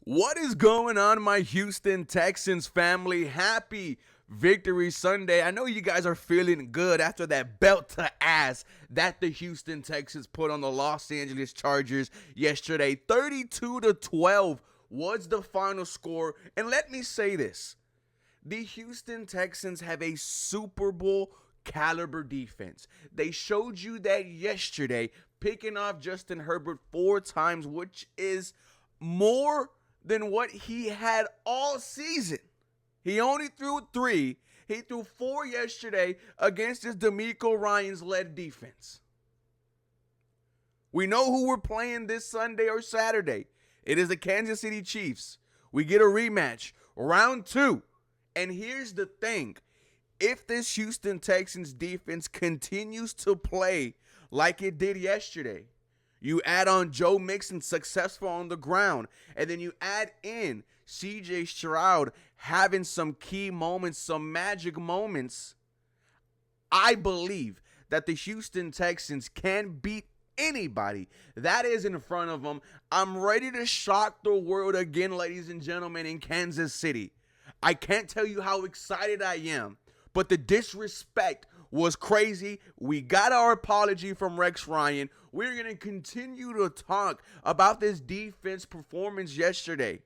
What is going on, my Houston Texans family? Happy Victory Sunday. I know you guys are feeling good after that belt to ass that the Houston Texans put on the Los Angeles Chargers yesterday. 32-12 was the final score. And let me say this. The Houston Texans have a Super Bowl caliber defense. They showed you that yesterday, picking off Justin Herbert 4 times, which is more than what he had all season. He only threw 3. He threw 4 yesterday against his DeMeco Ryans led defense. We know who we're playing this Sunday or Saturday. It is the Kansas City Chiefs. We get a rematch, round 2. And here's the thing. If this Houston Texans defense continues to play like it did yesterday, you add on Joe Mixon successful on the ground, and then you add in C.J. Stroud having some key moments, some magic moments, I believe that the Houston Texans can beat anybody that is in front of them. I'm ready to shock the world again, ladies and gentlemen, in Kansas City. I can't tell you how excited I am, but the disrespect was crazy. We got our apology from Rex Ryan. We're going to continue to talk about this defense performance yesterday.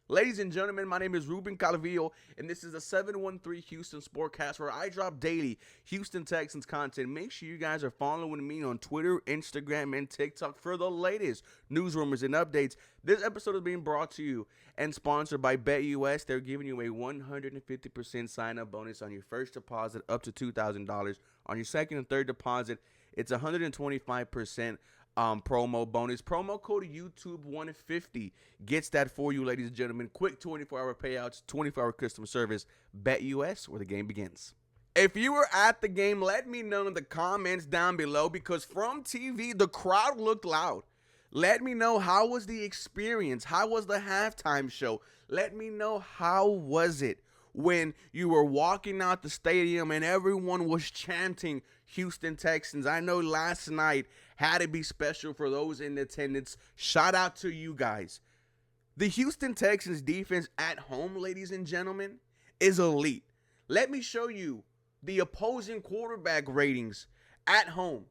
Ladies and gentlemen, my name is Ruben Calvillo, and this is the 713 Houston Sportcast, where I drop daily Houston Texans content. Make sure you guys are following me on Twitter, Instagram, and TikTok for the latest news, rumors, and updates. This episode is being brought to you and sponsored by BetUS. They're giving you a 150% sign-up bonus on your first deposit up to $2,000. On your second and third deposit, it's 125% promo bonus. Promo code YouTube150 gets that for you, ladies and gentlemen. Quick 24-hour payouts, 24-hour customer service. BetUS, where the game begins. If you were at the game, let me know in the comments down below, because from TV, the crowd looked loud. Let me know, how was the experience? How was the halftime show? Let me know, how was it when you were walking out the stadium and everyone was chanting Houston Texans? I know last night had to be special for those in attendance. Shout out to you guys. The Houston Texans defense at home, ladies and gentlemen, is elite. Let me show you the opposing quarterback ratings at home.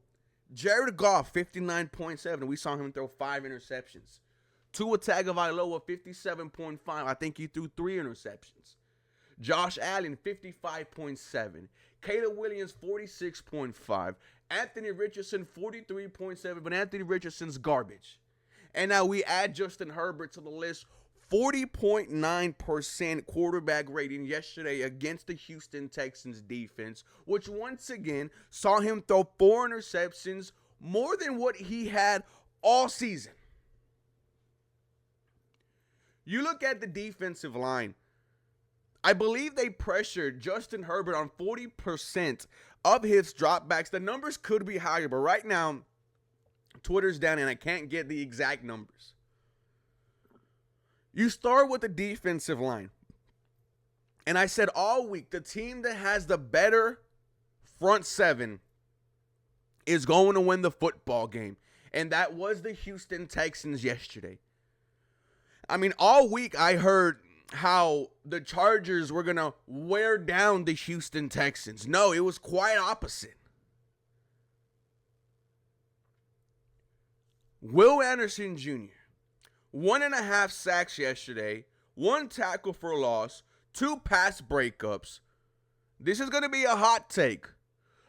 Jared Goff, 59.7. We saw him throw 5 interceptions. Tua Tagovailoa, 57.5. I think he threw 3 interceptions. Josh Allen, 55.7. Caleb Williams, 46.5. Anthony Richardson, 43.7. But Anthony Richardson's garbage. And now we add Justin Herbert to the list. 40.9% quarterback rating yesterday against the Houston Texans defense, which once again saw him throw 4 interceptions, more than what he had all season. You look at the defensive line. I believe they pressured Justin Herbert on 40% of his dropbacks. The numbers could be higher, but right now, Twitter's down and I can't get the exact numbers. You start with the defensive line. And I said all week, the team that has the better front 7 is going to win the football game. And that was the Houston Texans yesterday. I mean, all week I heard how the Chargers were going to wear down the Houston Texans. No, it was quite opposite. Will Anderson Jr., 1.5 sacks yesterday, 1 tackle for loss, 2 pass breakups. This is going to be a hot take,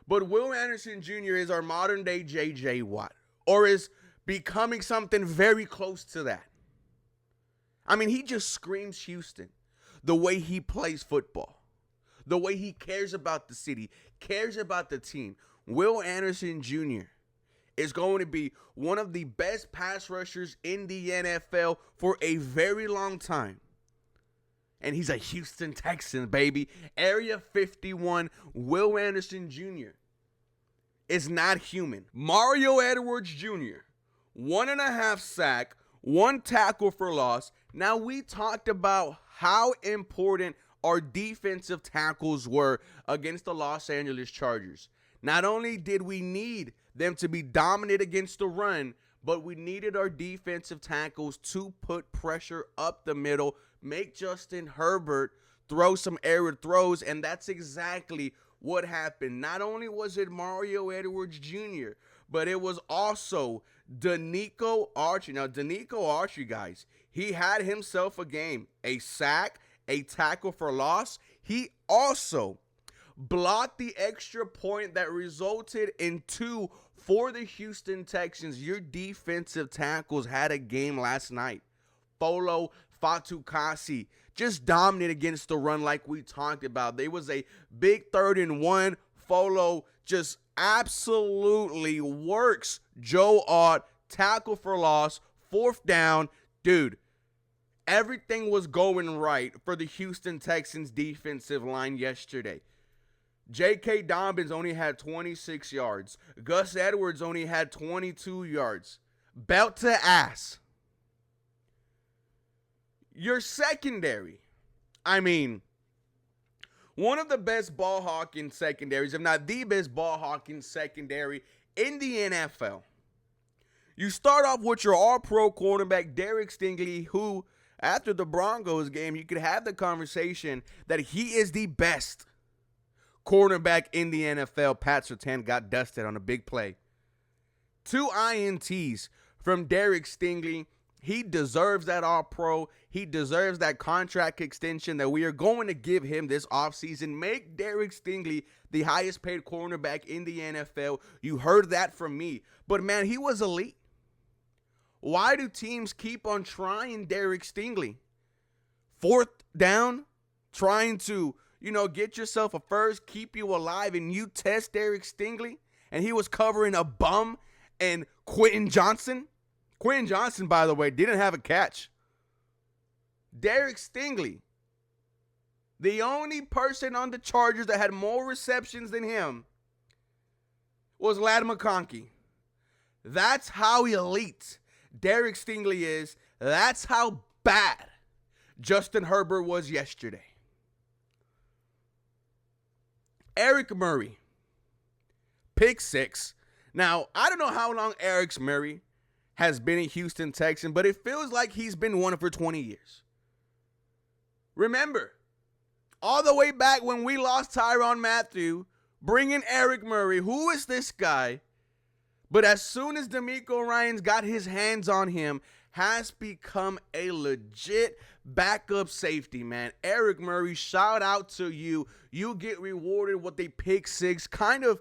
but Will Anderson Jr. is our modern day J.J. Watt, or is becoming something very close to that. I mean, he just screams Houston. The way he plays football, the way he cares about the city, cares about the team. Will Anderson Jr. is going to be one of the best pass rushers in the NFL for a very long time. And he's a Houston Texan, baby. Area 51, Will Anderson Jr. is not human. Mario Edwards Jr., 1.5 sack, 1 tackle for loss. Now, we talked about how important our defensive tackles were against the Los Angeles Chargers. Not only did we need them to be dominant against the run, but we needed our defensive tackles to put pressure up the middle, make Justin Herbert throw some error throws, and that's exactly what happened. Not only was it Mario Edwards Jr., but it was also Danico Archie. Now, Danico Archie, guys, he had himself a game, a sack, a tackle for loss. He also blocked the extra point that resulted in 2 for the Houston Texans. Your defensive tackles had a game last night. Folo Fatukasi just dominated against the run like we talked about. There was a big 3rd and 1. Folo just absolutely works Joe Ott, tackle for loss, 4th down. Dude, everything was going right for the Houston Texans defensive line yesterday. J.K. Dobbins only had 26 yards. Gus Edwards only had 22 yards. Belt to ass. Your secondary, I mean, one of the best ball hawking secondaries, if not the best ball hawking secondary in the NFL. You start off with your all-pro quarterback, Derek Stingley, who, after the Broncos game, you could have the conversation that he is the best cornerback in the NFL. Pat Surtain got dusted on a big play. 2 INTs from Derek Stingley. He deserves that all-pro. He deserves that contract extension that we are going to give him this offseason. Make Derek Stingley the highest paid cornerback in the NFL. You heard that from me. But, man, he was elite. Why do teams keep on trying Derek Stingley? 4th down, trying to, get yourself a first, keep you alive, and you test Derek Stingley, and he was covering a bum and Quentin Johnson. Quentin Johnson, by the way, didn't have a catch. Derek Stingley, the only person on the Chargers that had more receptions than him, was Ladd McConkey. That's how elite Derek Stingley is. That's how bad Justin Herbert was yesterday. Eric Murray, pick 6. Now, I don't know how long Eric Murray has been a Houston Texan, but it feels like he's been one for 20 years. Remember, all the way back when we lost Tyrann Mathieu, bringing Eric Murray, who is this guy? But as soon as D'Amico Ryans got his hands on him, has become a legit backup safety, man. Eric Murray, shout out to you. You get rewarded with a pick 6, kind of,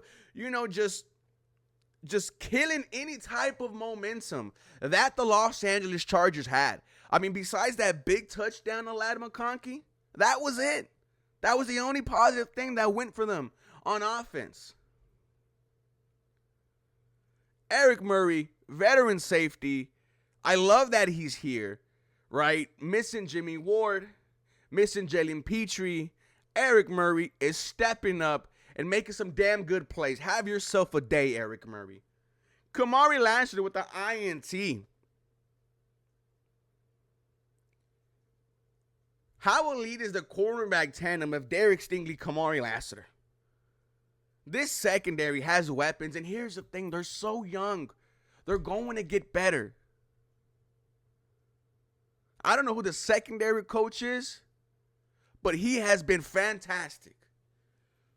just killing any type of momentum that the Los Angeles Chargers had. I mean, besides that big touchdown to Ladd McConkey, that was it. That was the only positive thing that went for them on offense. Eric Murray, veteran safety. I love that he's here, right? Missing Jimmy Ward, missing Jalen Petrie. Eric Murray is stepping up and making some damn good plays. Have yourself a day, Eric Murray. Kamari Lassiter with the INT. How elite is the cornerback tandem of Derek Stingley, Kamari Lassiter? This secondary has weapons, and here's the thing. They're so young. They're going to get better. I don't know who the secondary coach is, but he has been fantastic.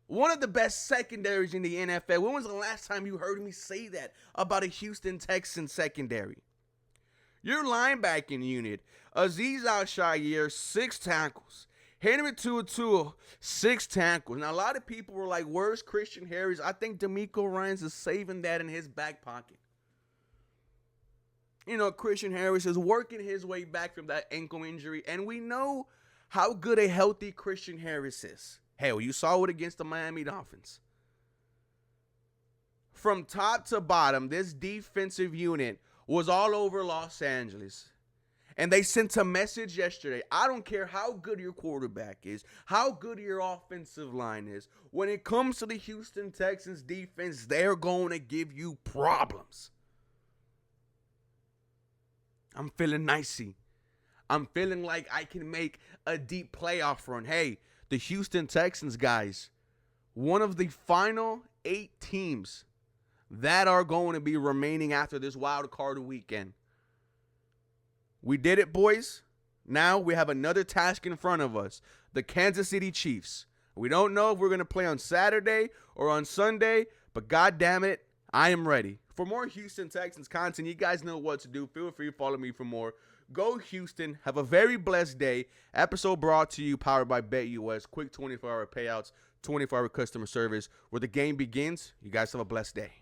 One of the best secondaries in the NFL. When was the last time you heard me say that about a Houston Texans secondary? Your linebacking unit, Azeez Al-Shaair, 6 tackles. Henry To'oTo'o, 6 tackles. Now, a lot of people were like, where's Christian Harris? I think D'Amico Ryans is saving that in his back pocket. Christian Harris is working his way back from that ankle injury, and we know how good a healthy Christian Harris is. Hell, you saw it against the Miami Dolphins. From top to bottom, this defensive unit was all over Los Angeles. And they sent a message yesterday. I don't care how good your quarterback is, how good your offensive line is. When it comes to the Houston Texans defense, they're going to give you problems. I'm feeling nicey. I'm feeling like I can make a deep playoff run. Hey, the Houston Texans, guys, one of the final 8 teams that are going to be remaining after this wild card weekend. We did it, boys. Now we have another task in front of us. The Kansas City Chiefs. We don't know if we're going to play on Saturday or on Sunday, but God damn it, I am ready. For more Houston Texans content, you guys know what to do. Feel free to follow me for more. Go Houston. Have a very blessed day. Episode brought to you, powered by BetUS. Quick 24-hour payouts, 24-hour customer service. Where the game begins, you guys have a blessed day.